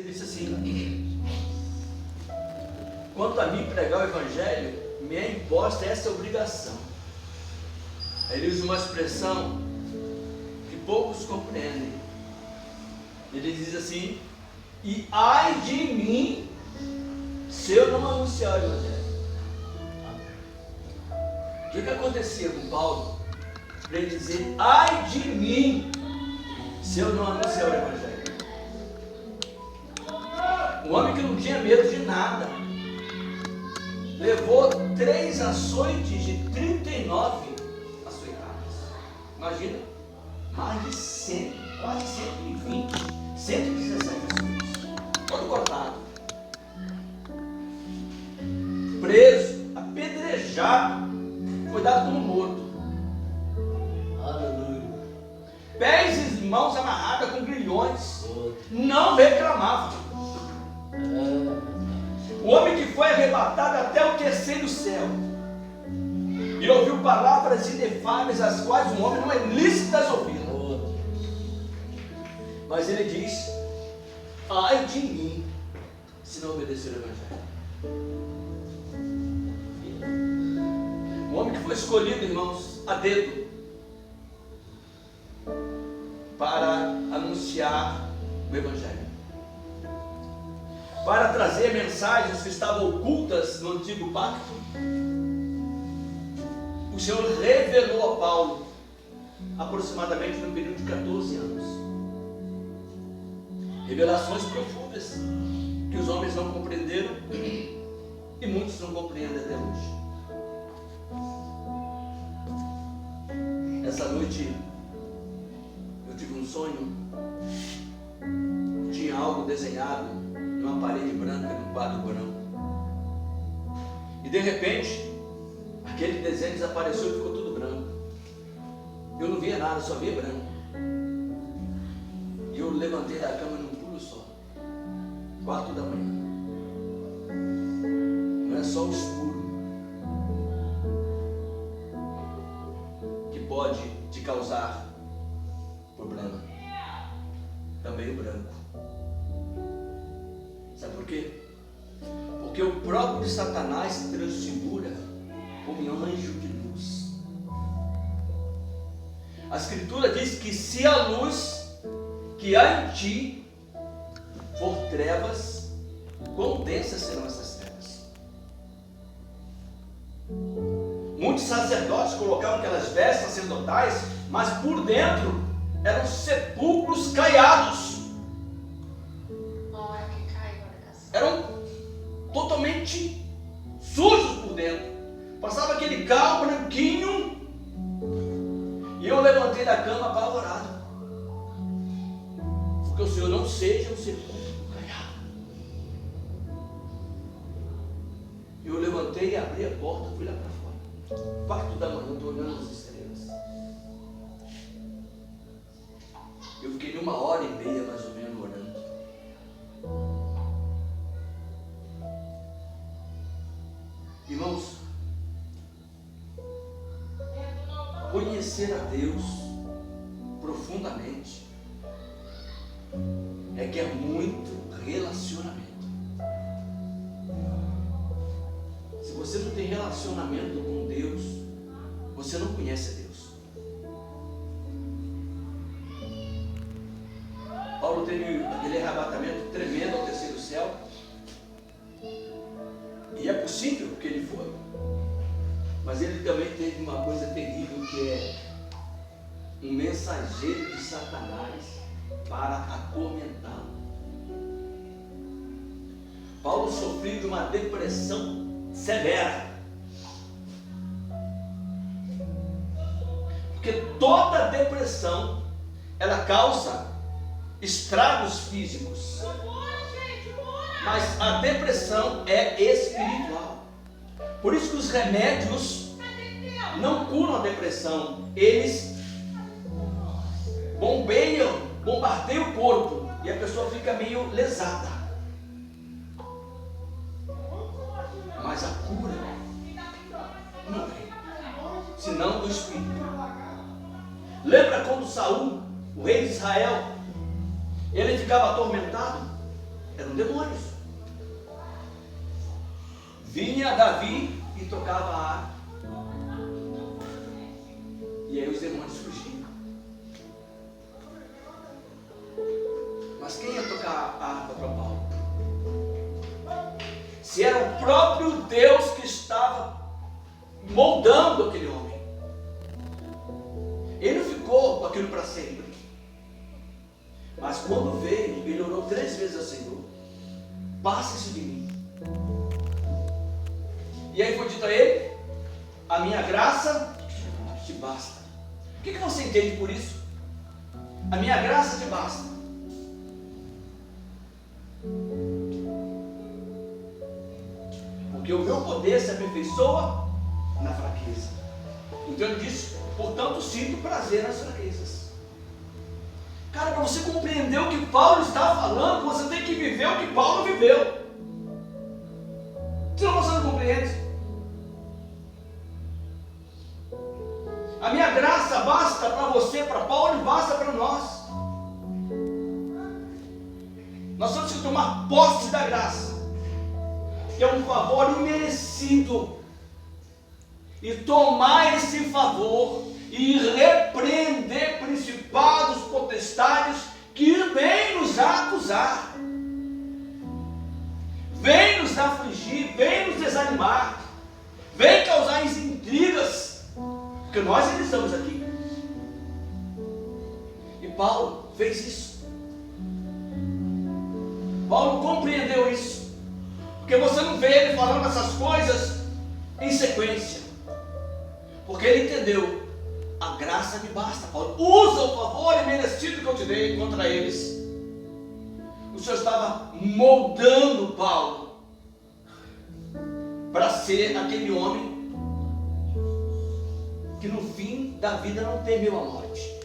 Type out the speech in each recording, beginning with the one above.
Ele disse assim: quanto a mim pregar o Evangelho, me é imposta essa obrigação. Ele usa uma expressão que poucos compreendem. Ele diz assim: e ai de mim se eu não anunciar o Evangelho. O que acontecia com Paulo para ele dizer: ai de mim se eu não anunciar o Evangelho? Um homem que não tinha medo de nada, levou 3 açoites de 39 açoitadas. Imagina, mais de 100, quase 120, 117 açoites, todo cortado, preso, apedrejado, foi dado como morto. Aleluia. Pés e mãos amarradas com grilhões, não reclamava. O homem que foi arrebatado até o terceiro céu e ouviu palavras inefáveis, as quais um homem não é lícito ouvir. Mas ele diz: ai de mim se não obedecer o Evangelho. Um homem que foi escolhido, irmãos, a dedo para anunciar o Evangelho, para trazer mensagens que estavam ocultas no antigo pacto. O Senhor revelou a Paulo aproximadamente no período de 14 anos, revelações profundas que os homens não compreenderam e muitos não compreendem até hoje. Essa noite eu tive um sonho. Tinha algo desenhado numa parede branca, num quadro branco, e de repente aquele desenho desapareceu e ficou tudo branco. Eu não via nada, só via branco. E eu levantei da cama num pulo só, 4 da manhã. Não é só o escuro que pode te causar problema, também o branco. Sabe por quê? Porque o próprio Satanás se transfigura como um anjo de luz. A Escritura diz que se a luz que há em ti for trevas, quão densas serão essas trevas? Muitos sacerdotes colocavam aquelas vestes sacerdotais, mas por dentro eram sepulcros caiados. Eram totalmente sujos por dentro. Passava aquele cal branquinho. E eu levantei da cama apavorado, porque o Senhor não seja um sepulcro caiado. Eu levantei e abri a porta, fui lá para fora. 4 da manhã, estou olhando as estrelas. Eu fiquei 1h30 mais ou menos orando. Irmãos, conhecer a Deus profundamente é que é muito relacionamento. Se você não tem relacionamento com Deus, você não conhece a Deus. Paulo teve aquele arrebatamento tremendo ao terceiro céu, e é possível que ele foi, mas ele também teve uma coisa terrível, que é um mensageiro de Satanás para atormentá-lo. Paulo sofreu de uma depressão severa, porque toda depressão ela causa estragos físicos, mas a depressão é espiritual. Por isso que os remédios não curam a depressão, eles bombardeiam o corpo e a pessoa fica meio lesada. Mas a cura não vem, senão do espírito. Lembra quando Saul, o rei de Israel, ele ficava atormentado? É eram demônios. Vinha Davi e tocava a harpa. E aí os demônios fugiam. Mas quem ia tocar a harpa para Paulo? Se era o próprio Deus que estava moldando aquele homem. Ele não ficou com aquilo para sempre. Mas quando veio, ele orou 3 vezes ao Senhor: passa isso de mim. E aí foi dito a ele: a minha graça te basta. O que você entende por isso? A minha graça te basta. Porque o meu poder se aperfeiçoa na fraqueza. Então ele diz: portanto sinto prazer nas fraquezas. Cara, para você compreender o que Paulo está falando, você tem que viver o que Paulo viveu. Senão você não compreende. A minha graça basta para você, para Paulo, e basta para nós. Nós temos que tomar posse da graça, que é um favor imerecido, e tomar esse favor e repreender principados, potestades que vêm nos acusar, vêm nos afligir, vêm nos desanimar, vêm causar intrigas, porque nós ainda estamos aqui. E Paulo fez isso. Paulo compreendeu isso, porque você não vê ele falando essas coisas em sequência, porque ele entendeu: a graça me basta, Paulo. Usa o favor imerecido que eu te dei contra eles. O Senhor estava moldando Paulo para ser aquele homem que no fim da vida não temeu a morte.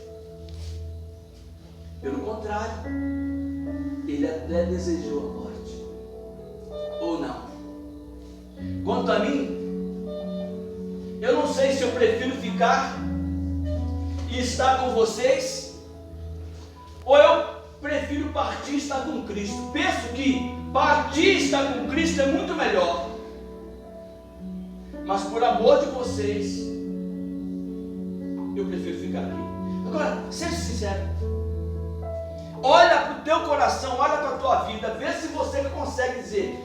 Pelo contrário, ele até desejou a morte. Ou não? Quanto a mim, eu não sei se eu prefiro ficar e estar com vocês, ou eu prefiro partir e estar com Cristo. Penso que partir e estar com Cristo é muito melhor, mas por amor de vocês, eu prefiro ficar aqui. Agora, seja sincero, olha para o teu coração, olha para a tua vida, vê se você consegue dizer: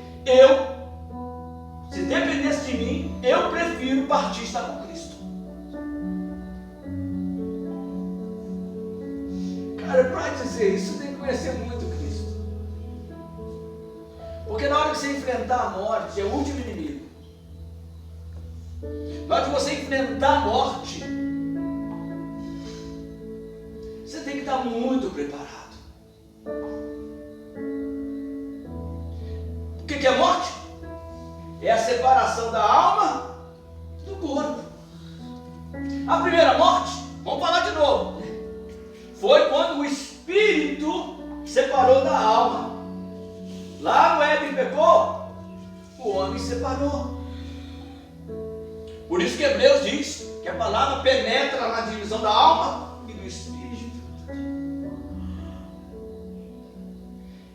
se dependesse de mim, eu prefiro partir e estar com Cristo. Cara, para dizer isso, você tem que conhecer muito Cristo. Porque na hora que você enfrentar a morte, é o último inimigo. Na hora que você enfrentar a morte, você tem que estar muito preparado. O que é a morte? É a separação da alma do corpo. A primeira morte, vamos falar de novo, foi quando o espírito separou da alma. Lá no Éden pecou, o homem separou. Por isso que Hebreus diz que a palavra penetra na divisão da alma e do espírito.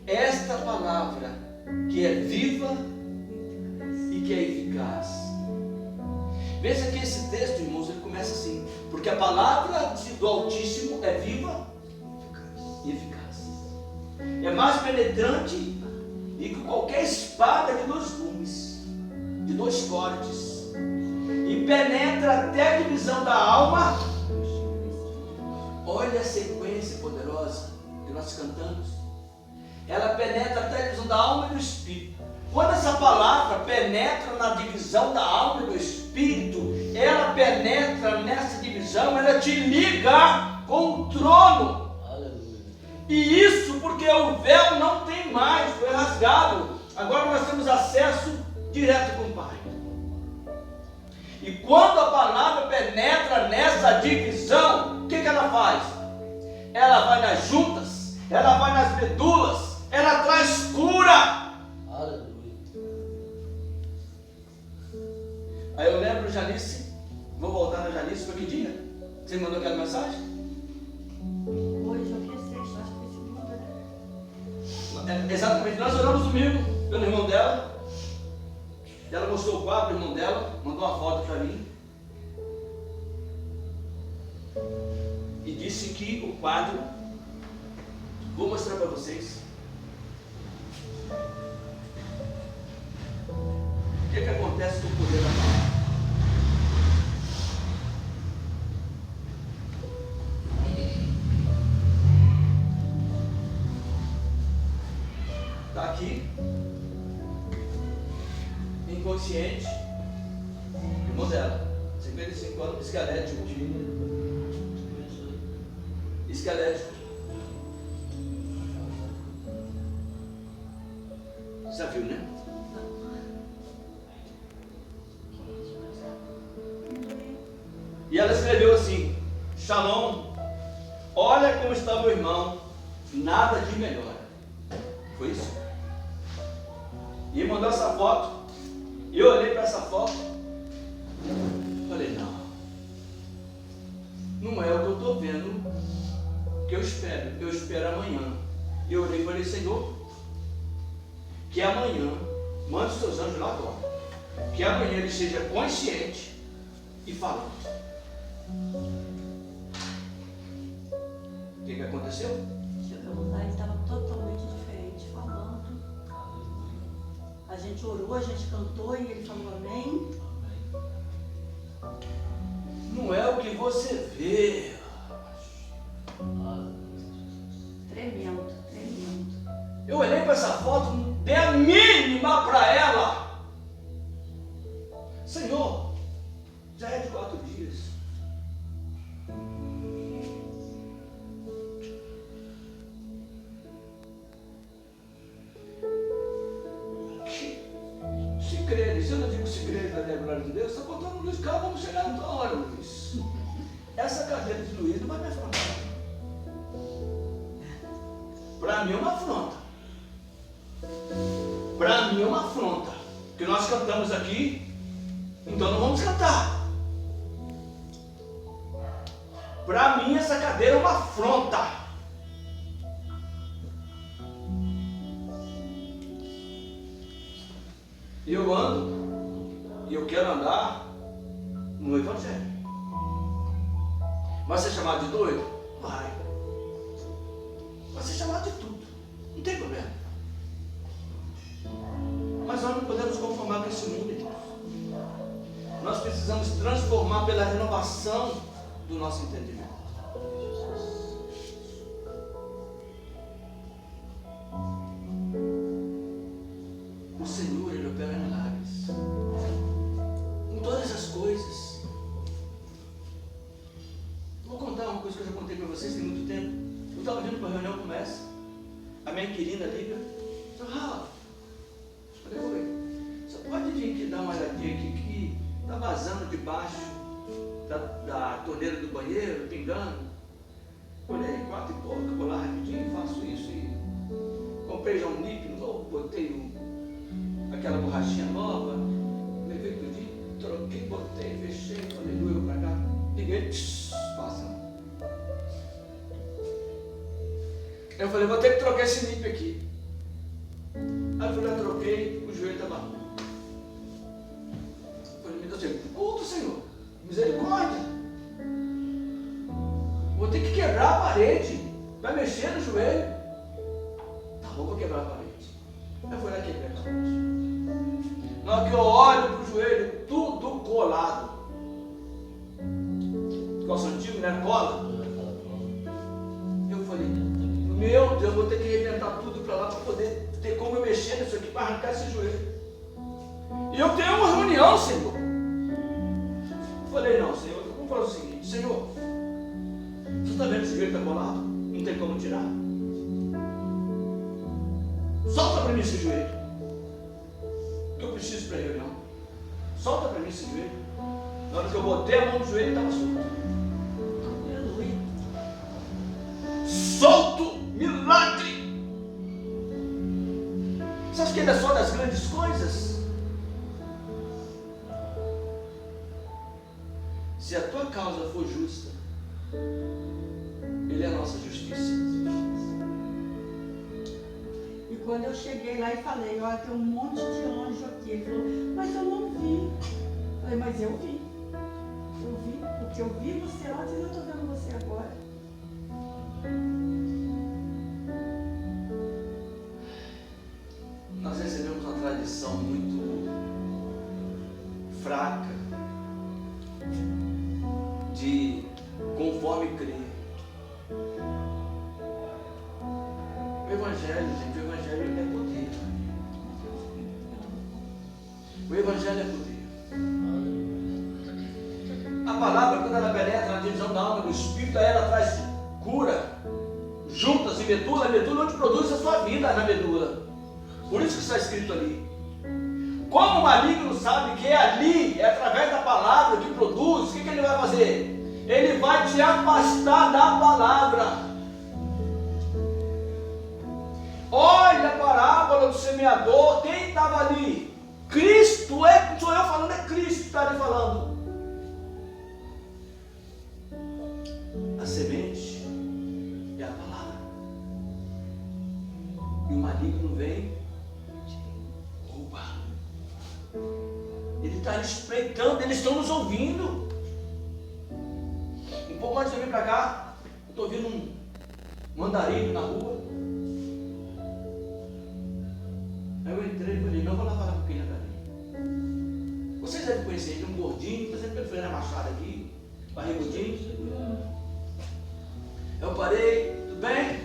Esta palavra que é viva e que é eficaz. Veja que esse texto, irmãos, ele começa assim: porque a palavra do Altíssimo é viva e eficaz, é mais penetrante e que qualquer espada de 2 gumes, de 2 cortes, e penetra até a divisão da alma. Olha a sequência poderosa que nós cantamos. Ela penetra até a divisão da alma e do espírito. Quando essa palavra penetra na divisão da alma e do espírito, ela penetra nessa divisão, ela te liga com o trono. Aleluia. E isso porque o véu não tem mais, foi rasgado. Agora nós temos acesso direto com o Pai. E quando a palavra penetra nessa divisão, o que ela faz? Ela vai nas juntas, ela vai nas medulas, ela traz cura. Aleluia. Aí eu lembro, Janice, vou voltar na Janice, foi que dia? Você me mandou aquela mensagem? Hoje, eu fiz sexta, acho que foi segunda, né? Exatamente, nós nós oramos domingo pelo irmão dela. Ela mostrou o quadro do irmão dela, mandou uma foto para mim. E disse que o quadro, vou mostrar para vocês. O que acontece com o poder da palavra? Está aqui, inconsciente, irmão dela, 55 anos, esquelético. Esquelético. Já viu, né? E ela escreveu assim: Shalom, olha como está meu irmão, nada de melhor. Foi isso? E mandou essa foto. E eu olhei para essa foto. Falei, não é o que eu estou vendo, que eu espero. Eu espero amanhã. E eu olhei e falei, Senhor, que amanhã, mande os seus anjos lá agora, que amanhã ele seja consciente e falando. O que aconteceu? Chegamos lá, ele estava totalmente diferente, falando. A gente orou, a gente cantou e ele falou amém. Não é o que você vê. Tremendo, tremendo. Eu olhei para essa foto, dei a mínima para ela. Senhor, já é de 4 dias. Se crerem, se eu não digo se crerem na glória de Deus, está botando o Luiz, calma, vamos chegar na tua hora, Luiz. Essa cadeira de Luiz não vai me afrontar. Para mim é uma afronta. Para mim é uma afronta. Porque nós cantamos aqui, então não vamos cantar. Para mim essa cadeira é uma afronta. E eu ando, e eu quero andar no Evangelho. Vai ser chamado de doido? Vai. Vai ser chamado de tudo. Não tem problema. Mas nós não podemos conformar com esse mundo, irmãos. Nós precisamos transformar pela renovação do nosso entendimento. O Senhor, Ele opera milagres em todas as coisas. Vou contar uma coisa que eu já contei para vocês tem muito tempo. Eu estava vindo para a reunião, começa. A minha inquilina liga. Ralf, falei, oi, você pode vir aqui dar uma olhadinha aqui que está vazando debaixo da torneira do banheiro, pingando. Olhei, 4 e pouco, vou lá rapidinho, faço isso e comprei já um nip novo, botei aquela borrachinha nova, levei tudinho, troquei, botei, fechei, falei, doeu pra cá, liguei, passando. Eu falei, vou ter que trocar esse nip aqui. Aí eu fui lá, troquei, o joelho estava ruim. Falei, meu Deus, culto, Senhor, misericórdia. Vou ter que quebrar a parede, vai mexer no joelho. Tá bom, vou quebrar a parede. Aí eu fui lá e quebrei a parede. Na hora que eu olho pro joelho, tudo colado. Coça antigo, né? Cola. Eu falei, meu Deus, vou ter que arrebentar tudo para lá para poder ter como eu mexer nisso aqui para arrancar esse joelho. E eu tenho uma reunião, Senhor. Eu falei, não, Senhor, vamos fazer o seguinte, Senhor, você está vendo que esse joelho está colado? Não tem como tirar. Solta para mim esse joelho. Que eu preciso para a reunião. Solta para mim esse joelho. Na hora que eu botei a mão no joelho, ele estava solto. Aleluia. Solto, milagre. Você acha que ele é só das grandes coisas? Se a tua causa for justa, ele é a nossa justiça. E quando eu cheguei lá e falei, olha, tem um monte de anjo aqui. Ele falou, mas eu não vi. Eu falei, mas eu vi. Eu vi, porque eu vi você antes e eu estou vendo você agora. Nós recebemos uma tradição muito fraca de conforme crer. O Evangelho, gente, o Evangelho é poder. O Evangelho é poder. A palavra, quando ela penetra na divisão da alma e do espírito, ela traz cura, juntas e medula. A medula onde produz a sua vida, na medula. Por isso que está escrito ali. Como o maligno sabe que é ali, é através da palavra que produz, o que ele vai fazer? Ele vai te afastar da palavra. Olha a parábola do semeador. Quem estava ali? Cristo, não sou eu falando, é Cristo que está ali falando. A semente é a palavra. E o maligno vem, rouba. Ele está espreitando, eles estão nos ouvindo. Um pouco antes de eu vir para cá, eu estou ouvindo um andarilho na rua. Aí eu entrei e falei, não, vou lá falar com quem é andarilho. Vocês devem conhecer ele, um gordinho, está sempre pelo na machada aqui, barrigudinho. Eu parei, tudo bem?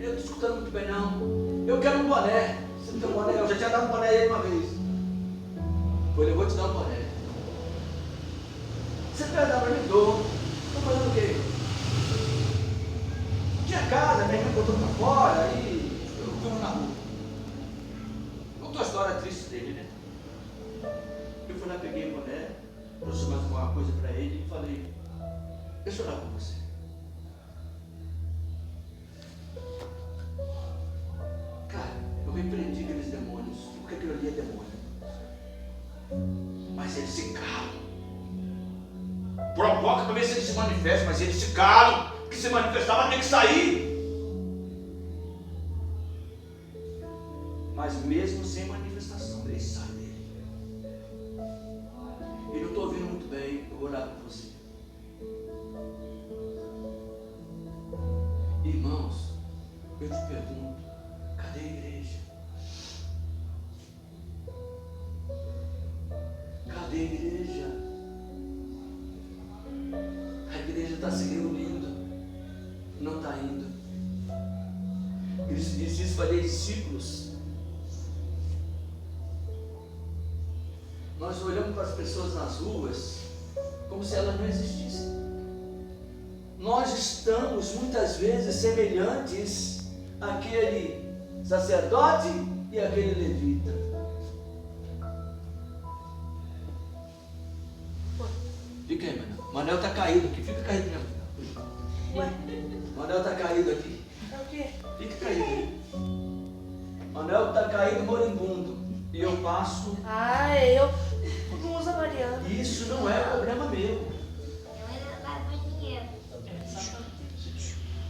Eu estou escutando muito bem, não. Eu quero um boné. Você não tem um boné? Eu já tinha dado um boné a ele uma vez. Eu vou te dar um boné. Você quer dar para mim? Dou. Estou fazendo o quê? Tinha casa, minha irmã botou para fora, aí eu fui na rua. Contou a história triste dele, né? Eu fui lá, peguei o boné, trouxe mais uma coisa para ele e falei, deixa eu orar por você. Cara, eu repreendi aqueles demônios, porque aquilo ali é demônio. Mas eles se calam. Provoca para ver se eles se manifestam, mas eles se calam. Porque se manifestar tem que sair. Mas mesmo sem manifestação, eles saem dele. E não estou ouvindo muito bem, eu vou orar por você. Irmãos, eu te pergunto, cadê a igreja? Cadê a igreja? A igreja está se reunindo, não está indo. Cristo disse isso, fazer discípulos. Nós olhamos para as pessoas nas ruas como se elas não existissem. Nós estamos muitas vezes semelhantes àquele sacerdote e àquele levita. Fica aí, Manel. Manel está caído aqui. Fica caído mesmo. Ué? Manel está caído aqui. É o quê? Fica caído aí. Manel está caído moribundo. E eu passo. Ah, eu não uso a Mariana. Isso não é problema meu.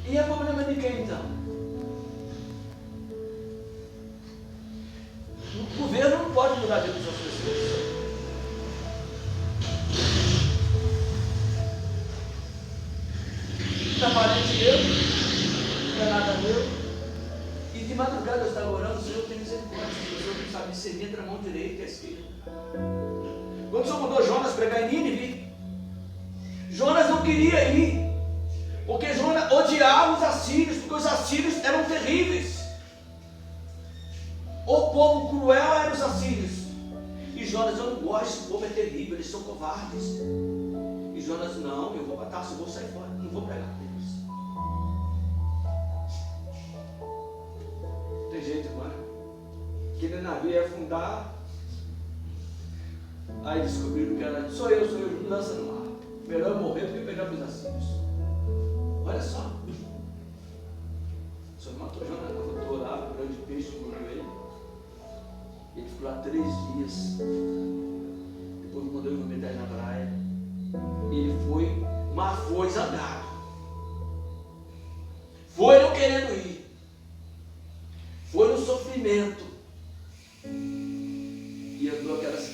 E é problema de quem então? O governo não pode mudar a vida das pessoas. Não é parente meu, não é nada meu. E de madrugada eu estava orando, o Senhor tem misericórdia. O Senhor não sabe discernir entre a mão direita e a esquerda. Quando o Senhor mandou Jonas pregar em Nínive, Jonas não queria ir. Porque Jonas odiava os assírios, porque os assírios eram terríveis. O povo cruel eram os assírios. E Jonas, eu não gosto, esse povo é terrível, eles são covardes. E Jonas, não, eu vou para Tarso, eu vou sair fora, não vou pregar para eles. Tem jeito, mano. Aquele navio ia afundar. Aí descobriram que era, sou eu, lança no mar. Melhor eu morrer do que pegar os assírios. Olha só. O Senhor matou Jonas, botou lá, um grande peixe, engoliu ele. Ele ficou lá 3 dias. Depois mandou ele vomitar na praia. Ele foi, mas foi zangado. Foi não querendo ir. Foi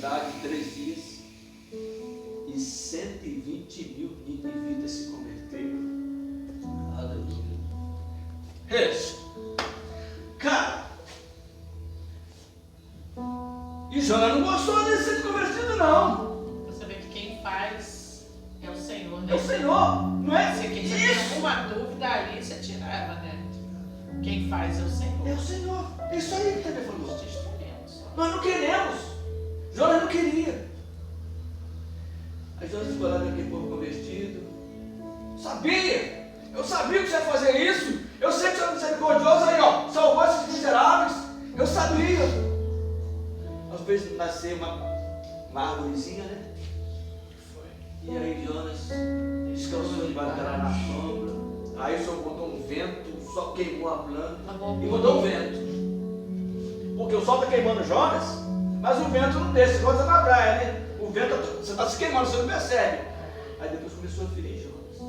cidade em 3 dias e 120 mil ninivitas se converteram. Aleluia. Cara, e Jonas não gostou de ser convertido, não. Você vê que quem faz é o Senhor, né? É o Senhor, não é? Se quem tinha alguma dúvida ali, você tirava, né? Quem faz é o Senhor. É o Senhor. É isso aí que ele falou. Os instrumentos. Nós não queremos. Jonas não queria. Aí Jonas ficou lá naquele povo convertido. Sabia! Eu sabia que você ia fazer isso. Eu sei que você é misericordioso aí, ó. Salvou esses miseráveis. Eu sabia. Às vezes nasceu uma árvorezinha, né? Foi. E aí Jonas descansou debaixo da sombra. Aí o Senhor botou um vento, só queimou a planta e mudou o vento. Porque o sol está queimando Jonas, mas o vento não deixa, igual você na praia, né? O vento, você está se queimando, você não percebe. Aí depois começou a ferir Jonas.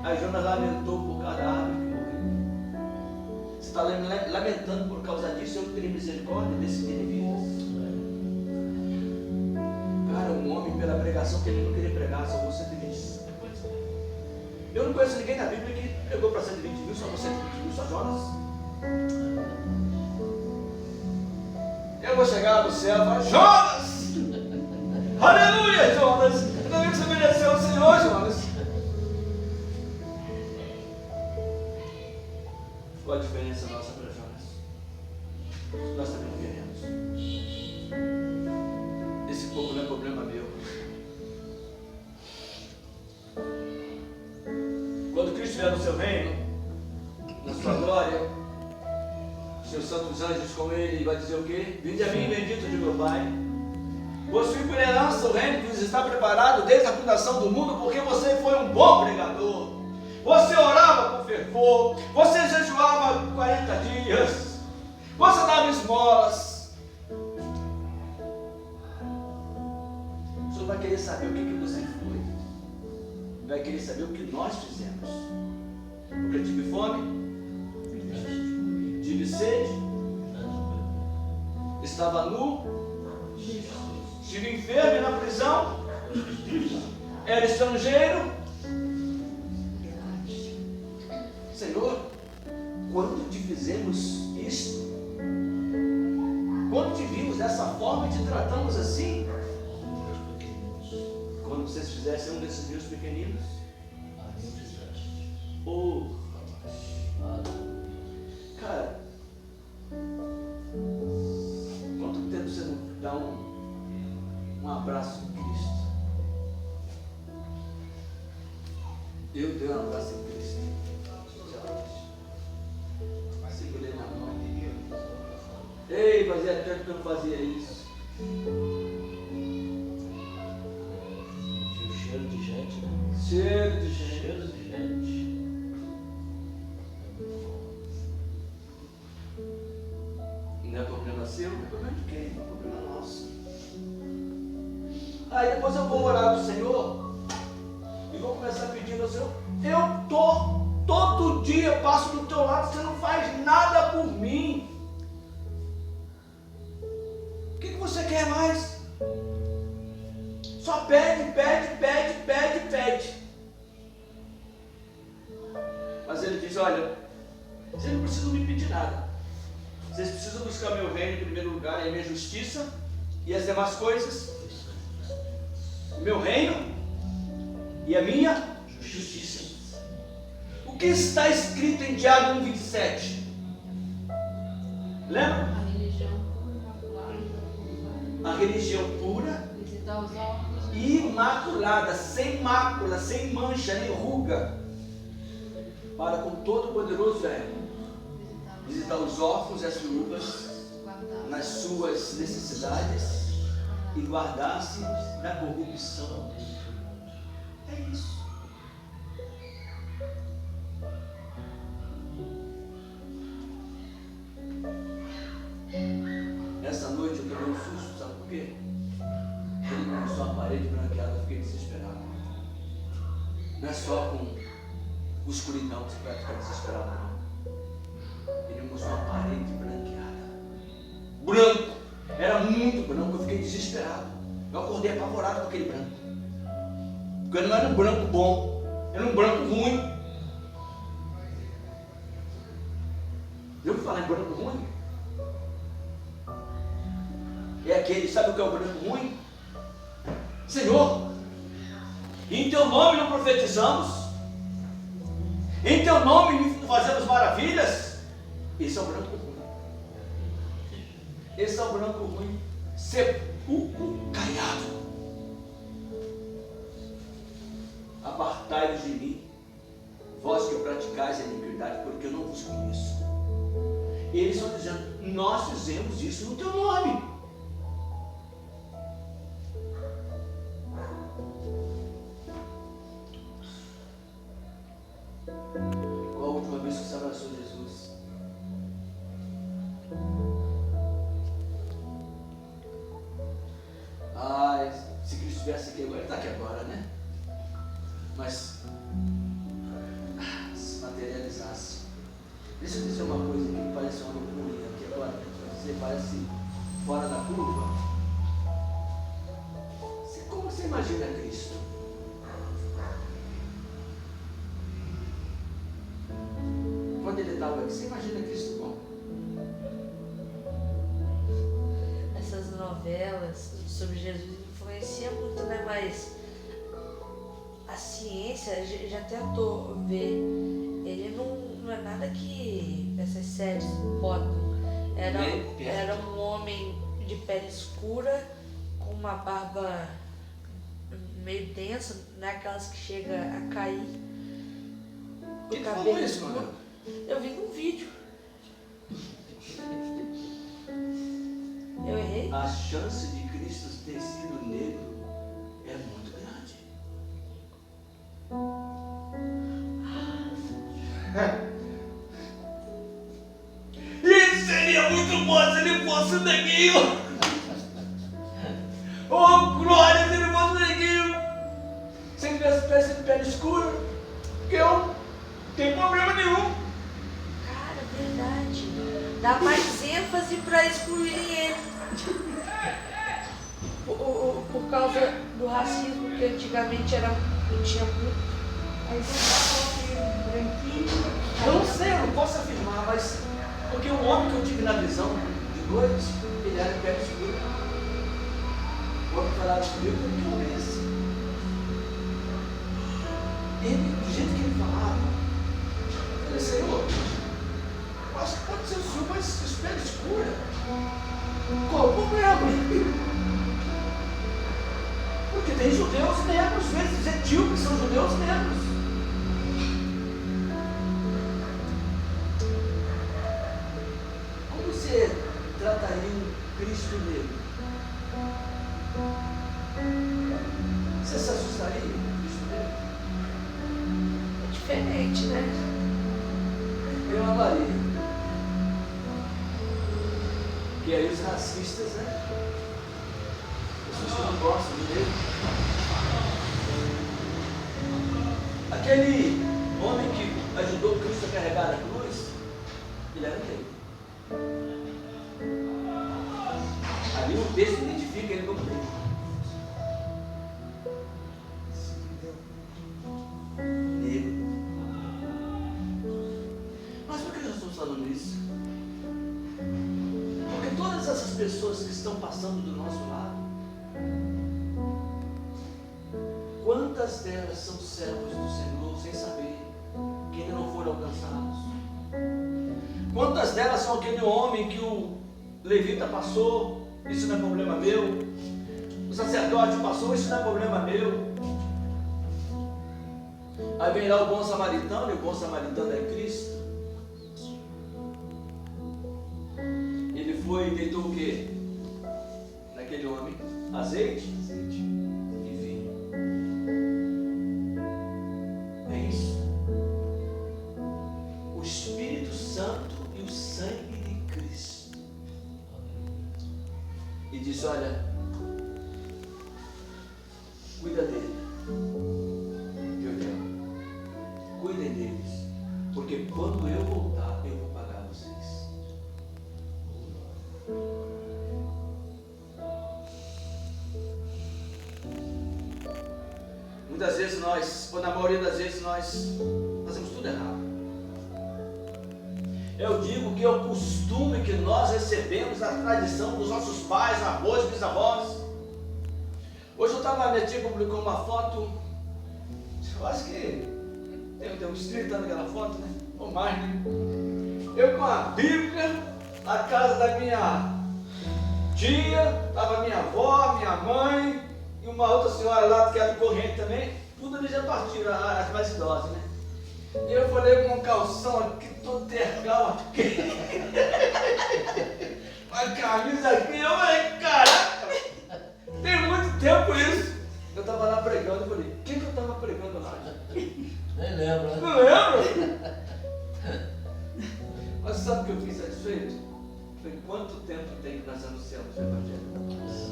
Aí Jonas lamentou por cada árvore que morreu. Você está lamentando por causa disso, eu não teria misericórdia desses ninivitas. Cara, um homem pela pregação que ele não queria pregar, salvou 120 mil. Eu não conheço ninguém na Bíblia que pregou para 120 mil, salvou 120 mil, só Jonas. Eu vou chegar no céu e falar, Jonas! Aleluia, Jonas! Ainda bem que você obedeceu ao Senhor, Jonas. Qual a diferença nossa para Jonas? Nós também não queremos. Esse povo não é problema meu. Quando Cristo vier no seu reino, na sua glória, seus santos anjos com ele, vai dizer o quê? Vinde a mim, bendito de meu Pai. Possui por herança o reino que vos está preparado desde a fundação do mundo, porque você foi um bom pregador. Você orava com fervor, você jejuava 40 dias, você dava esmolas. O Senhor vai querer saber o que você foi, vai querer saber o que nós fizemos. Porque tive fome, tive sede, estava nu, estive enfermo e na prisão, era estrangeiro. Senhor, quando te fizemos isto, quando te vimos dessa forma e te tratamos assim, quando vocês fizessem um desses meus pequeninos, oh, cara, quanto tempo você não dá um abraço em Cristo? Eu dei um abraço em Cristo. Segurei na mão. Ei, fazia tempo que eu não fazia isso. Tinha cheiro de gente, né? Cheiro de gente. Cheiro de gente. Não é problema seu, não é problema de quem? Não é problema nosso. Aí depois eu vou orar ao Senhor e vou começar pedindo ao Senhor. Eu todo dia passo do teu lado, você não faz nada por mim. O que você quer mais? Só pede, pede, pede, pede, pede. Mas ele diz, olha, vocês não precisam me pedir nada. Vocês precisam buscar meu reino em primeiro lugar, e a minha justiça e as demais coisas. O meu reino e a minha justiça. O que está escrito em Tiago 1,27? Lembra? A religião imaculada. A religião pura, Visitar os órfãos. imaculada, sem mácula, sem mancha, nem ruga, para com todo o poderoso é visitar os órfãos e as viúvas nas suas necessidades e guardar-se da corrupção. É isso. Essa noite eu tomei um susto, sabe por quê? Ele começou a parede branqueada, eu fiquei desesperado. Não é só com escuridão que você vai ficar desesperado, não. Ele mostrou uma parede branqueada. Branco! Era muito branco, eu fiquei desesperado. Eu acordei apavorado com aquele branco. Porque não era um branco bom, era um branco ruim. Eu vou falar em branco ruim? É aquele, sabe o que é o branco ruim? Senhor, em teu nome não profetizamos, em teu nome fazemos maravilhas. Esse é o branco ruim. Esse é o branco ruim. Sepulcro caiado. Apartai-vos de mim, vós que praticais a iniquidade, porque eu não vos conheço. E eles estão dizendo, nós fizemos isso no teu nome. Qual a última vez que você abraçou Jesus? Ah, se Cristo estivesse aqui agora, ele está aqui agora, né? Mas se materializasse. Deixa eu dizer uma coisa que parece uma loucura aqui agora, você parece fora da curva. Como você imagina Cristo? Quando ele estava aqui, você imagina Cristo como? Essas novelas sobre Jesus influenciam muito, né? Mas a ciência já tentou ver. Ele não é nada que essas séries botam. Era um homem de pele escura, com uma barba meio densa, não é aquelas que chega a cair. Quem falou isso, mano? Eu vi num vídeo. Eu errei? A chance de Cristo ter sido negro é muito grande. Isso seria muito bom se ele fosse neguinho. Oh, glória, se ele fosse neguinho. Se ele tivesse pele escura, que eu não tenho problema nenhum. Cara, verdade. Dá mais ênfase pra excluírem ele. Por causa do racismo, que antigamente tinha muito. Aí você tá falando branquinho. Eu não sei, eu não posso afirmar, mas porque o homem que eu tive na visão de noite, ele era de pele escura. O homem falava comigo, que homem é esse? Ele, do jeito que ele falava, eu falei, Senhor, acho que pode ser o senhor, mas de pele escura. Qual o problema? Porque tem judeus negros, vezes etíopes são judeus negros. Como você trataria um Cristo negro? Você se assustaria com um Cristo negro? É diferente, né? Eu amaria. E aí os racistas, né? Pessoas que não gostam de negro. Aquele homem que ajudou Cristo a carregar a cruz, ele era negro. Ali o texto identifica ele como negro. Negro. Mas por que nós estamos falando isso? Porque todas essas pessoas que estão passando do nosso lado, quantas delas são servos do Senhor sem saber que ainda não foram alcançados? Quantas delas são aquele homem que o levita passou, isso não é problema meu? O sacerdote passou, isso não é problema meu? Aí vem lá o bom samaritano, e o bom samaritano é Cristo. Ele foi e deitou o quê? Naquele homem? Azeite? Azeite. E vinho. É isso. O Espírito Santo e o sangue de Cristo. E diz, olha, cuida dele. Eu te amo. Cuidem deles. Porque quando eu voltar, eu vou pagar vocês. Muitas vezes nós, ou na maioria das vezes nós fazemos tudo errado. Eu digo que é o costume que nós recebemos, a tradição dos nossos pais, avós, bisavós. Hoje eu estava, minha tia publicou uma foto, eu acho que tem uns 30 anos naquela foto, né? Ou mais, né? Eu com a Bíblia, na casa da minha tia, estava minha avó, minha mãe e uma outra senhora lá que era do corrente também. Tudo ali já partiram, as mais idosas, né? E eu falei com um calção aqui, todo tergal aqui. A camisa aqui, eu falei, caraca, tem muito tempo isso. Eu estava lá pregando, eu falei, o que eu estava pregando lá? Nem lembro, né? Não lembro? Mas sabe o que eu fiz satisfeito? Falei, quanto tempo tem que nós anunciamos o Evangelho?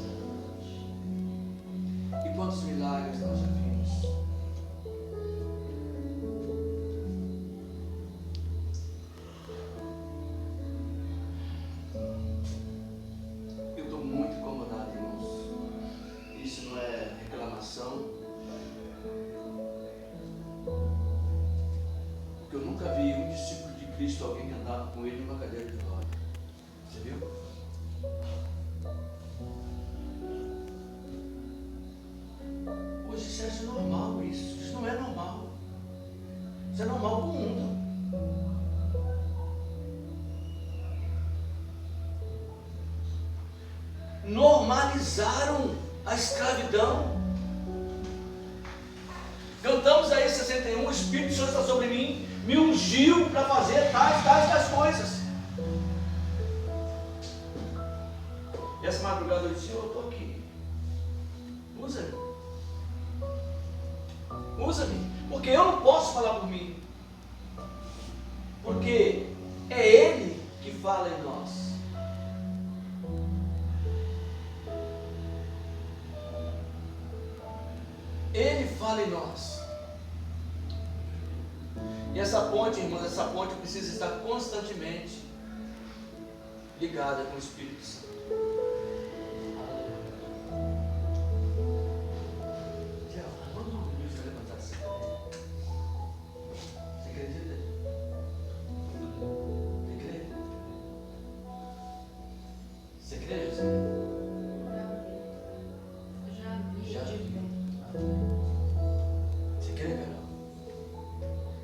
E quantos milagres nós já vimos? Eu estou muito incomodado, irmãos. Isso não é reclamação. Porque eu nunca vi um discípulo de Cristo, alguém que andava com ele numa cadeira de rodas. Você viu? Hoje você acha normal isso. Isso não é normal. Isso é normal para o mundo. Normalizaram a escravidão. Cantamos aí 61, o Espírito do Senhor está sobre mim, me ungiu para fazer tais coisas. E essa madrugada eu disse, Senhor, eu estou aqui. Usa-me. Usa-me. Porque eu não posso falar por mim. Porque é Ele que fala em nós. Ele fala em nós. E essa ponte, irmãos, essa ponte precisa estar constantemente ligada com o Espírito Santo. Quando o Luiz vai levantar assim? Você acredita? Você crê? Você crê, José? Já vi. Você crê, Carol?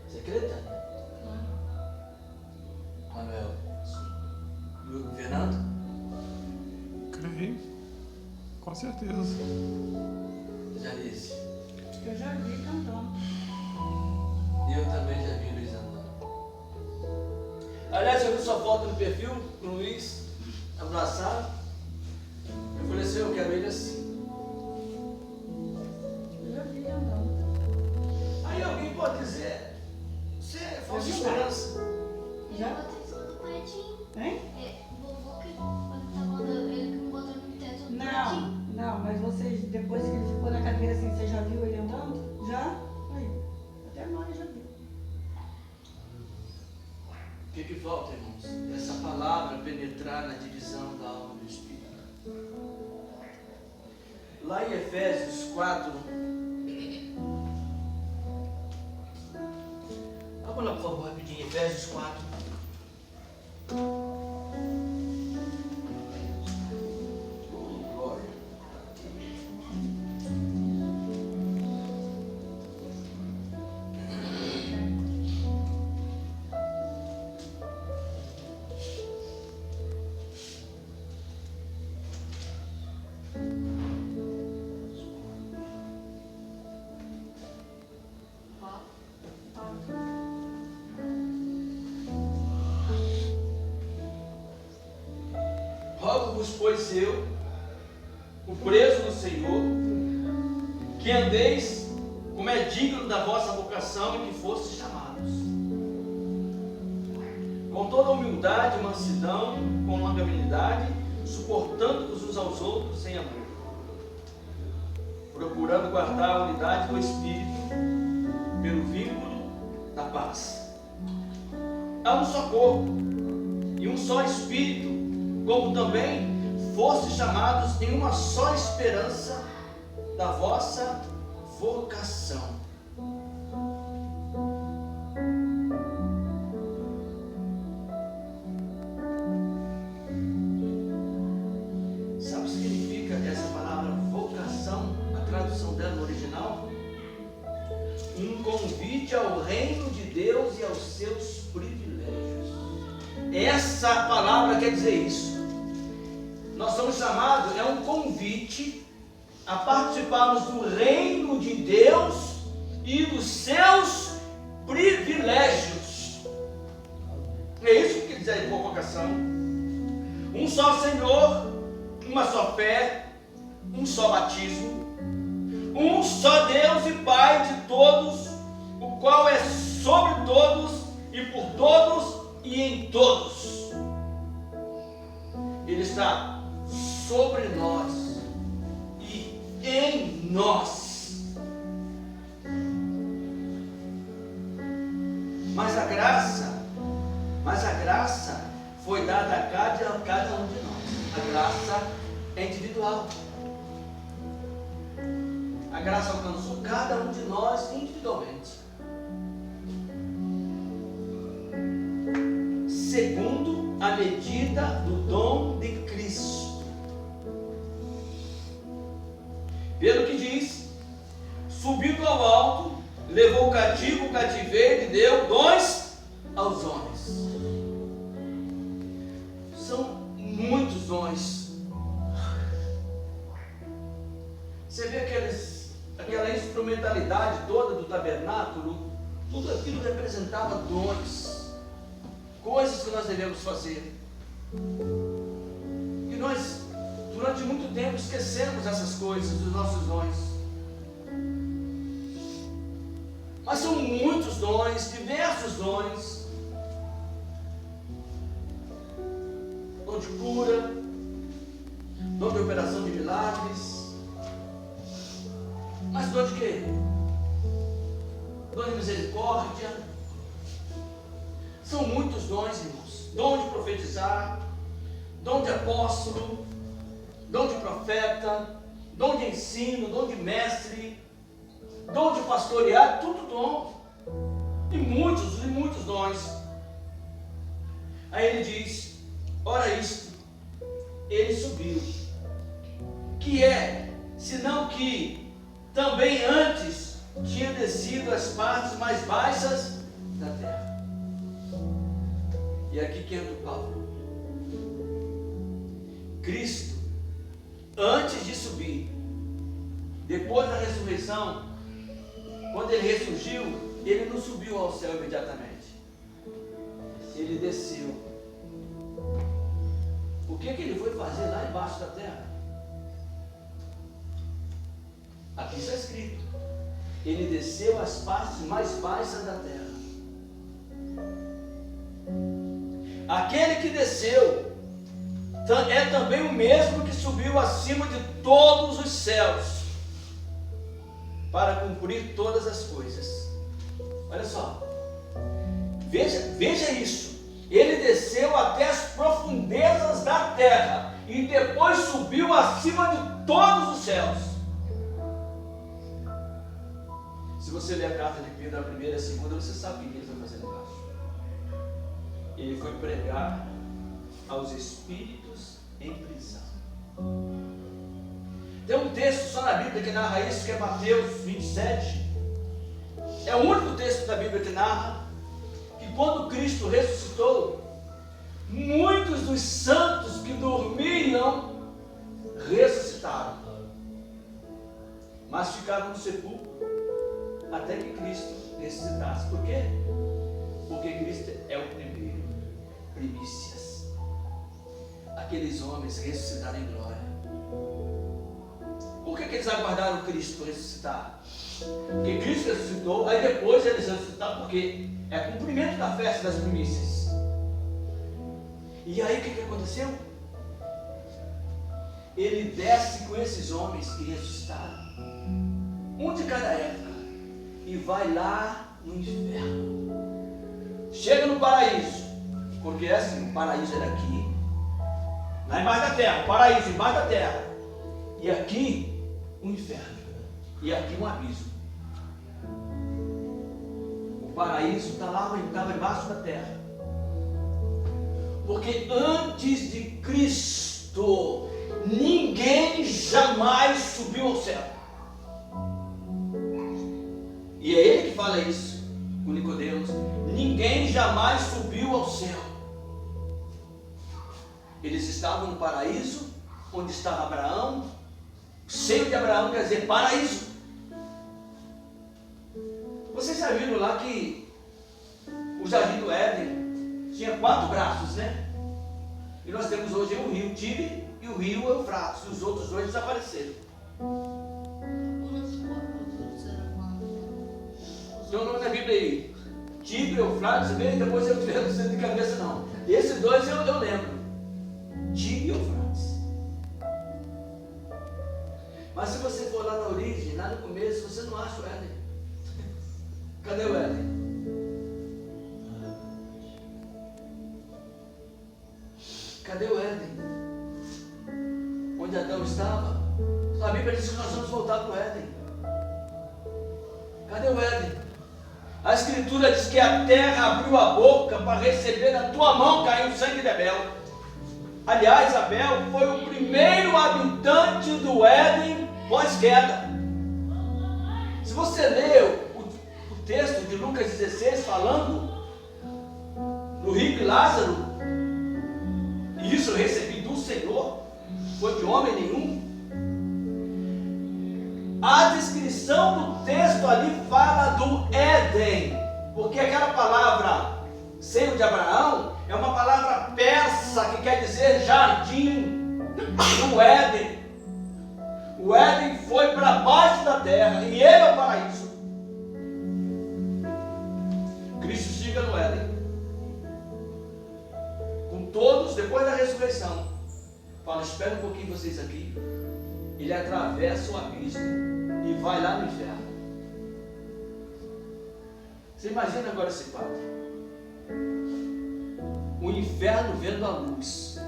Você crê, Tânia? Manuel? Fernando? Creio, com certeza. Janice? Eu já vi cantando. E eu também já vi o Luiz andando. Aliás, eu vi sua foto no perfil com o Luiz, abraçado. Eu falei assim, eu quero ele assim. Eu já vi cantando. Aí alguém pode dizer, você é falsa esperança. Já? Hein? Não, mas vocês, depois que ele ficou na cadeira assim, você já viu ele andando? Já? Aí, até nós já viu. O que falta, irmãos? Essa palavra penetrar na divisão da alma e do espírito. Lá em Efésios 4, vamos lá por favor, rapidinho, Efésios 4. Glória. Rogo-vos, pois eu, o preso do Senhor, que andeis como é digno da vossa vocação e que fostes chamados, com toda humildade e mansidão, com longanimidade, suportando-vos uns aos outros em amor, procurando guardar a unidade do Espírito pelo vínculo da paz. Há um só corpo e um só Espírito, como também foste chamados em uma só esperança da vossa vocação. Sabe o que significa essa palavra vocação? A tradução dela no original? Um convite ao reino de Deus e aos seus privilégios. Essa palavra quer dizer isso. Nós somos chamados, é um convite a participarmos do reino de Deus e dos seus privilégios. É isso que quer dizer a vocação. Um só Senhor, uma só fé, um só batismo, um só Deus e Pai de todos, o qual é sobre todos e por todos e em todos. Ele está sobre nós e em nós. Mas a graça foi dada a cada um de nós. A graça é individual. A graça alcançou cada um de nós individualmente, segundo a medida do dom de Cristo. Pelo que diz, subindo ao alto, levou cativo o cativeiro e deu dons aos homens. São muitos dons. Você vê aquela instrumentalidade toda do tabernáculo, tudo aquilo representava dons, coisas que nós devemos fazer. E nós, durante muito tempo, esquecemos essas coisas, dos nossos dons. Mas são muitos dons, diversos dons. Dom de cura, dom de operação de milagres. Mas dom de quê? Dom de misericórdia. São muitos dons, irmãos. Dom de profetizar, dom de apóstolo, dom de profeta, dom de ensino, dom de mestre, dom de pastorear, tudo dom. E muitos dons. Aí ele diz, ora isto, ele subiu. Que é, senão que também antes tinha descido as partes mais baixas da terra. E aqui que entra o Paulo. Cristo, antes de subir, depois da ressurreição, quando ele ressurgiu, ele não subiu ao céu imediatamente. Ele desceu. O que ele foi fazer lá embaixo da terra? Aqui está escrito, ele desceu às partes mais baixas da terra. Aquele que desceu é também o mesmo que subiu acima de todos os céus para cumprir todas as coisas. Olha só, veja isso. Ele desceu até as profundezas da terra e depois subiu acima de todos os céus. Se você ler a carta de Pedro, a primeira e a segunda, você sabe o que ele está fazendo embaixo. Ele foi pregar aos espíritos em prisão. Tem um texto só na Bíblia que narra isso, que é Mateus 27. É o único texto da Bíblia que narra que quando Cristo ressuscitou, muitos dos santos que dormiam ressuscitaram, mas ficaram no sepulcro até que Cristo ressuscitasse. Por quê? Porque Cristo é o primeiro, primícias. Aqueles homens ressuscitaram em glória. Por que eles aguardaram Cristo ressuscitar? Porque Cristo ressuscitou, aí depois eles ressuscitaram, porque é cumprimento da festa das primícias. E aí o que aconteceu? Ele desce com esses homens que ressuscitaram, um de cada época, e vai lá no inferno. Chega no paraíso, porque é assim, o paraíso era aqui, lá embaixo da terra, o paraíso embaixo da terra, e aqui o inferno. e aqui um abismo. O paraíso estava embaixo da terra. Porque antes de Cristo, ninguém jamais subiu ao céu. E é ele que fala isso com Nicodemos. Ninguém jamais subiu ao céu. Eles estavam no paraíso, onde estava Abraão. Seio de Abraão quer dizer paraíso. Vocês já viram lá que o Jardim do Éden tinha 4 braços, né? E nós temos hoje o rio Tigre e o rio Eufrates. E os outros 2 desapareceram. Tem um nome na Bíblia aí. Tigre, Eufrates, e depois eu não sei de cabeça não. Esses 2 eu lembro. Tigre e Eufrates. Mas se você for lá na origem, lá no começo, você não acha o Éden. Cadê o Éden? Cadê o Éden? Onde Adão estava? A Bíblia diz que nós vamos voltar para o Éden. Cadê o Éden? A Escritura diz que a terra abriu a boca para receber da tua mão, caiu o sangue de Abel. Aliás, Abel foi o primeiro habitante do Éden pós-queda. Se você ler o texto de Lucas 16 falando do rico e Lázaro, e isso eu recebi do Senhor, foi de homem nenhum. A descrição do texto ali fala do Éden, porque aquela palavra seio de Abraão é uma palavra persa que quer dizer jardim do Éden. O Éden foi para baixo da terra e ele é o paraíso. Cristo chega no Éden com todos depois da ressurreição. Fala, espera um pouquinho vocês aqui. Ele atravessa o abismo e vai lá no inferno. Você imagina agora esse quadro. O inferno vendo a luz.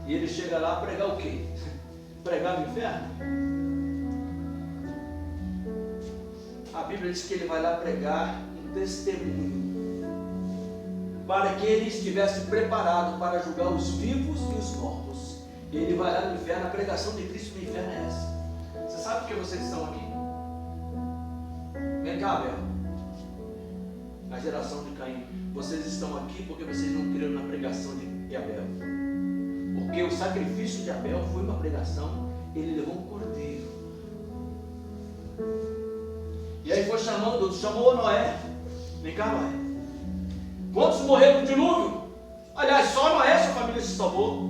E ele chega lá a pregar o quê? Pregar no inferno? A Bíblia diz que ele vai lá pregar um testemunho. Para que ele estivesse preparado para julgar os vivos e os mortos. E ele vai lá no inferno. A pregação de Cristo no inferno é essa. Você sabe por que vocês estão aqui? Vem cá, Abel. A geração de Caim. Vocês estão aqui porque vocês não creram na pregação de Abel. Porque o sacrifício de Abel foi uma pregação. Ele levou um cordeiro. E aí foi chamou Noé. Vem cá, Noé. Quantos morreram no dilúvio? Aliás, só Noé sua família se salvou.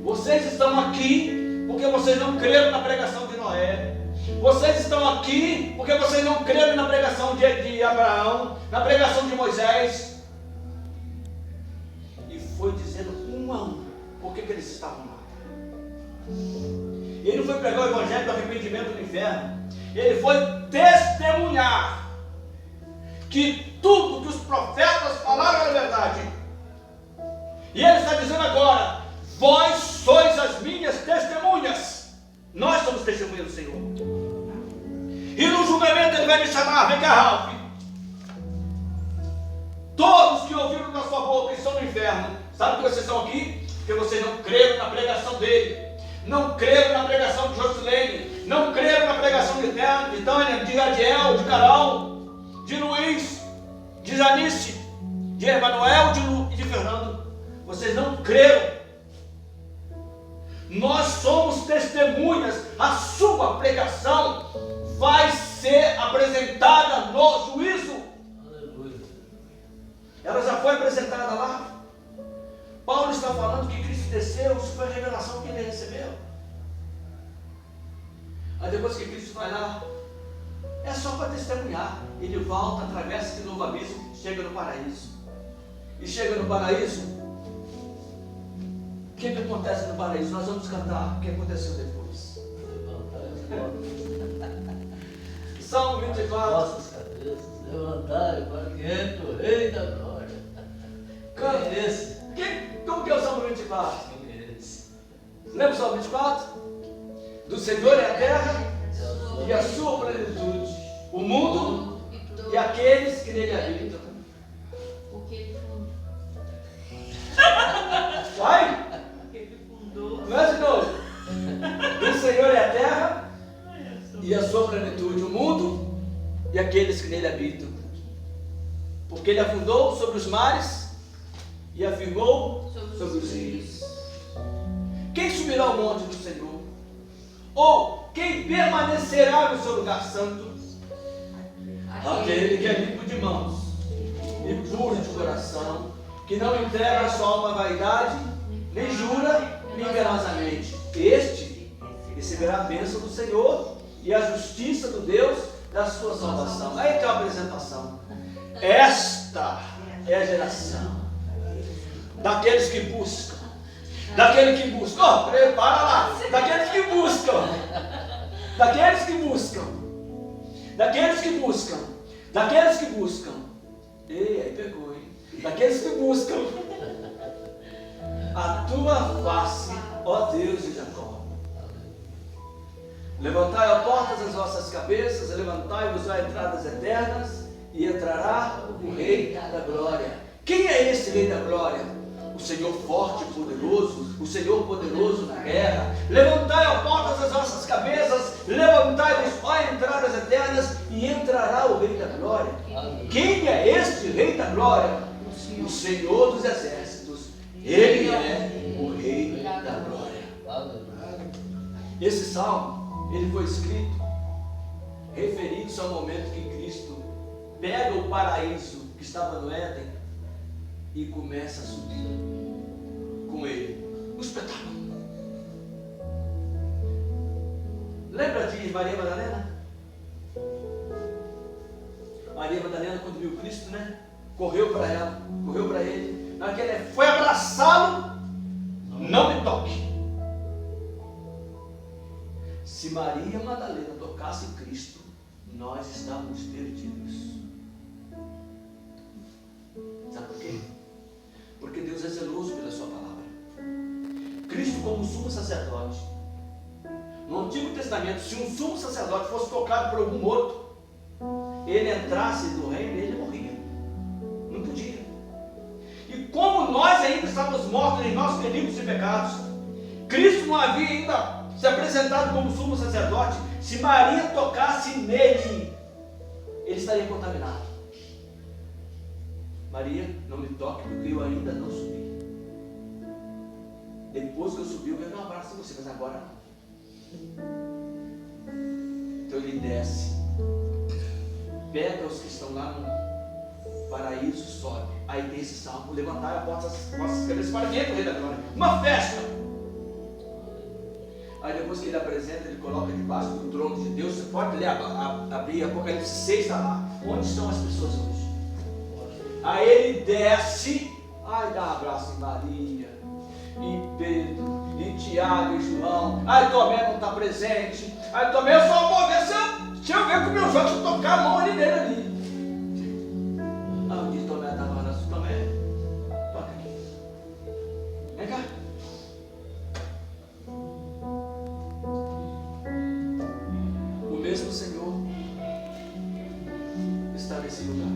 Vocês estão aqui porque vocês não creram na pregação de Noé. Vocês estão aqui porque vocês não creram na pregação de Abraão, na pregação de Moisés. E foi dizendo um a um por que eles estavam lá. Ele não foi pregar o evangelho do arrependimento do inferno. Ele foi testemunhar que tudo que os profetas falaram era verdade. E ele está dizendo agora: vós sois as minhas testemunhas. Nós somos testemunhas do Senhor. E no julgamento ele vai me chamar: vem cá, Ralph. Todos que ouviram da sua boca estão no inferno. Sabe por que vocês estão aqui? Porque vocês não creram na pregação dele. Não creram na pregação de Josilene. Não creram na pregação de Tânia, de Radiel, de Carol, de Luiz, de Janice, de Emanuel e de Fernando. Vocês não creram. Nós somos testemunhas. A sua pregação vai ser apresentada no juízo. Aleluia. Ela já foi apresentada lá. Paulo está falando que Cristo desceu, isso foi a revelação que ele recebeu. Aí depois que Cristo vai lá, é só para testemunhar. Ele volta, atravessa esse novo abismo, chega no paraíso. E chega no paraíso, o que acontece no paraíso? Nós vamos cantar o que aconteceu depois. Salmo 24. Nossas cabeças, levantai para que entre o Rei da Glória. Canta. Quem é esse? Como que é o Salmo 24? Quem é esse? Lembra o Salmo 24? Do Senhor é a terra e a sua plenitude, o mundo e aqueles que nele habitam. Porque ele fundou. Vai? Ele fundou. Não é de novo? Do Senhor é a terra e a sua plenitude, o mundo e aqueles que nele habitam. Porque ele afundou sobre os mares e afirmou sobre os rios. Quem subirá ao monte do Senhor? Ou quem permanecerá no seu lugar santo? Aquele que é limpo de mãos e puro de coração, que não entrega a sua alma à vaidade, nem jura enganosamente. Este receberá a bênção do Senhor e a justiça do Deus da sua salvação. Aí tem uma apresentação. Esta é a geração daqueles que buscam. Daquele que busca. Oh, para lá. Daqueles que buscam. Daqueles que buscam. Daqueles que buscam. Daqueles que buscam. Ei, aí pegou, hein? Daqueles que buscam a tua face, ó Deus de Jacó. Levantai, ó portas, as vossas cabeças, levantai-vos, ó entradas eternas, e entrará o Rei da Glória. Quem é esse Rei da Glória? O Senhor forte e poderoso, o Senhor poderoso na guerra. Levantai, ó portas, as vossas cabeças, levantai-vos, ó entradas eternas, e entrará o Rei da Glória. Quem é este Rei da Glória? O Senhor dos Exércitos. Ele é o Rei da Glória. Esse salmo, ele foi escrito referindo-se ao momento que Cristo pega o paraíso que estava no Éden e começa a subir com ele. Um espetáculo. Lembra de Maria Madalena? Maria Madalena, quando viu Cristo, né? Correu para ela, correu para ele. Naquele foi abraçá-lo. Não me toque. Se Maria Madalena tocasse Cristo, nós estávamos perdidos. Sabe por quê? Porque Deus é zeloso pela sua palavra. Cristo, como sumo sacerdote, no Antigo Testamento, se um sumo sacerdote fosse tocado por algum morto, ele entrasse no reino, ele morria. Não podia. E como nós ainda estávamos mortos em nossos delitos e pecados, Cristo não havia ainda se apresentado como sumo sacerdote. Se Maria tocasse nele, ele estaria contaminado. Maria, não me toque, porque eu ainda não subi. Depois que eu subi, eu quero dar um abraço em você, mas agora não. Então ele desce, pega os que estão lá no paraíso, sobe. Aí tem esse salmo: levantai a porta das vossas cabeças para dentro do Rei da Glória. Uma festa. Aí depois que ele apresenta, ele coloca debaixo do trono de Deus. Você pode ler, abrir Apocalipse 6, está lá. Onde estão as pessoas hoje? Aí ele desce, aí dá um abraço em Maria, em Pedro, em Tiago e João. Aí Tomé não está presente. Aí Tomé, eu só vou ver se eu ver com meus olhos tocar a mão ali nele ali. Aí um dia Tomé estava lá, Tomé, toca aqui. Vem cá. O mesmo Senhor está nesse lugar.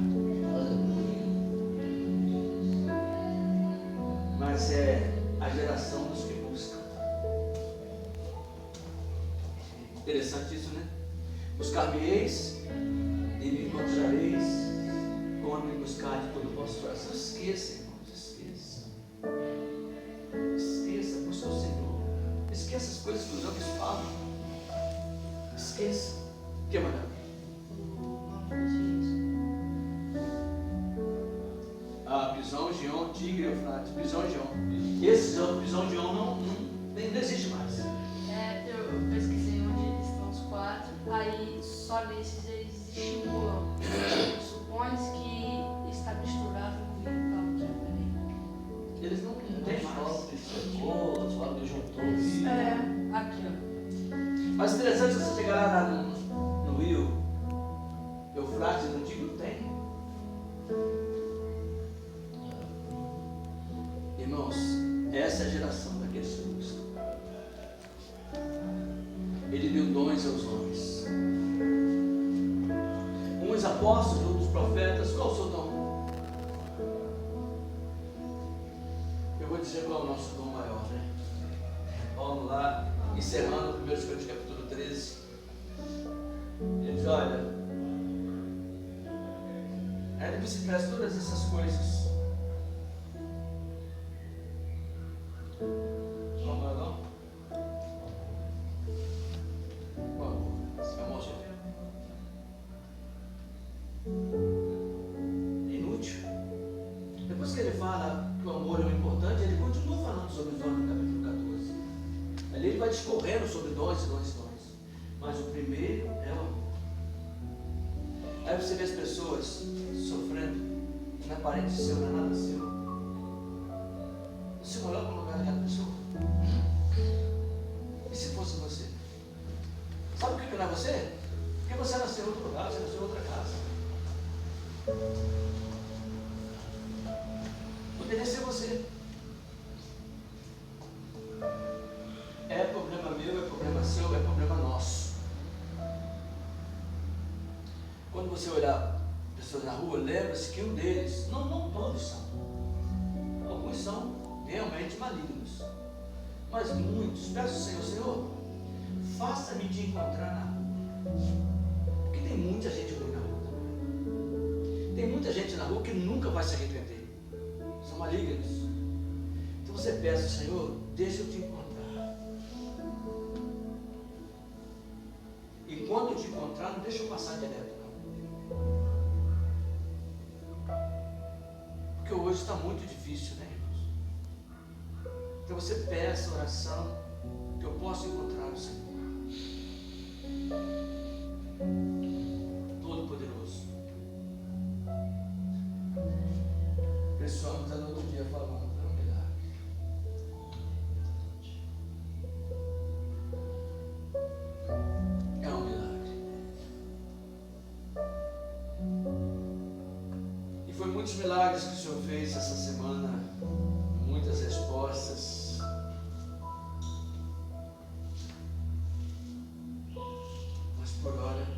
Mas é a geração dos que buscam. Interessante isso, né? Buscar-me-eis e me encontrareis quando me buscar de todo o vosso coração. Esqueça, irmãos, esqueça. Esqueça, busca o Senhor. Esqueça as coisas que os homens falam. Esqueça. O que, Maria? Pisão, Gion, Tigre, Eufrates, Pisão e Gion. Esse Pisão e Gion não existe mais. Eu pesquisei onde estão os quatro, aí só nesses existe um golão. Supõe-se que está misturado no vinho tal. Eles não têm mais. Secou, as fábricas juntou. Aqui, ó. Mas interessante você chegar lá no rio Eufrates, no Tigre, não tem. Irmãos, essa é a geração daqueles que buscam. Ele deu dons aos homens. dos apóstolos, um dos profetas, qual o seu dom? Eu vou dizer qual é o nosso dom maior, né? Vamos lá, encerrando 1 Coríntios capítulo 13. Ele diz, olha, aí vice-versa, todas essas coisas. Vamos lá, não? Vamos, inútil. Depois que ele fala que o amor é o importante, ele continua falando sobre os dons no capítulo 14. Ali ele vai discorrendo sobre dons e dons e dons. Mas o primeiro é o amor. Aí você vê as pessoas sofrendo, não é parente seu, não é nada seu. Você coloca no lugar daquela pessoa. E se fosse você? Sabe por que não é você? Porque você nasceu em outro lugar, você nasceu em outra casa. Poderia ser você. É problema meu, é problema seu, é problema nosso. Quando você olhar pessoas na rua, lembre-se que um deles, não todos são. Alguns são realmente malignos. Mas muitos, peço ao Senhor, Senhor, faça-me de encontrar na rua. Porque tem muita gente ruim na rua também. Tem muita gente na rua que nunca vai se arrepender. São malignos. Então você peça ao Senhor, deixa eu te encontrar. E quando eu te encontrar, não deixa eu passar direto, não. Porque hoje está muito difícil, né, irmãos? Então você peça oração que eu possa encontrar o Senhor. Todo-Poderoso. Pessoal, está no outro dia falando, é um milagre. É um milagre. E foi muitos milagres que o Senhor fez essa semana, muitas respostas. Mas por hora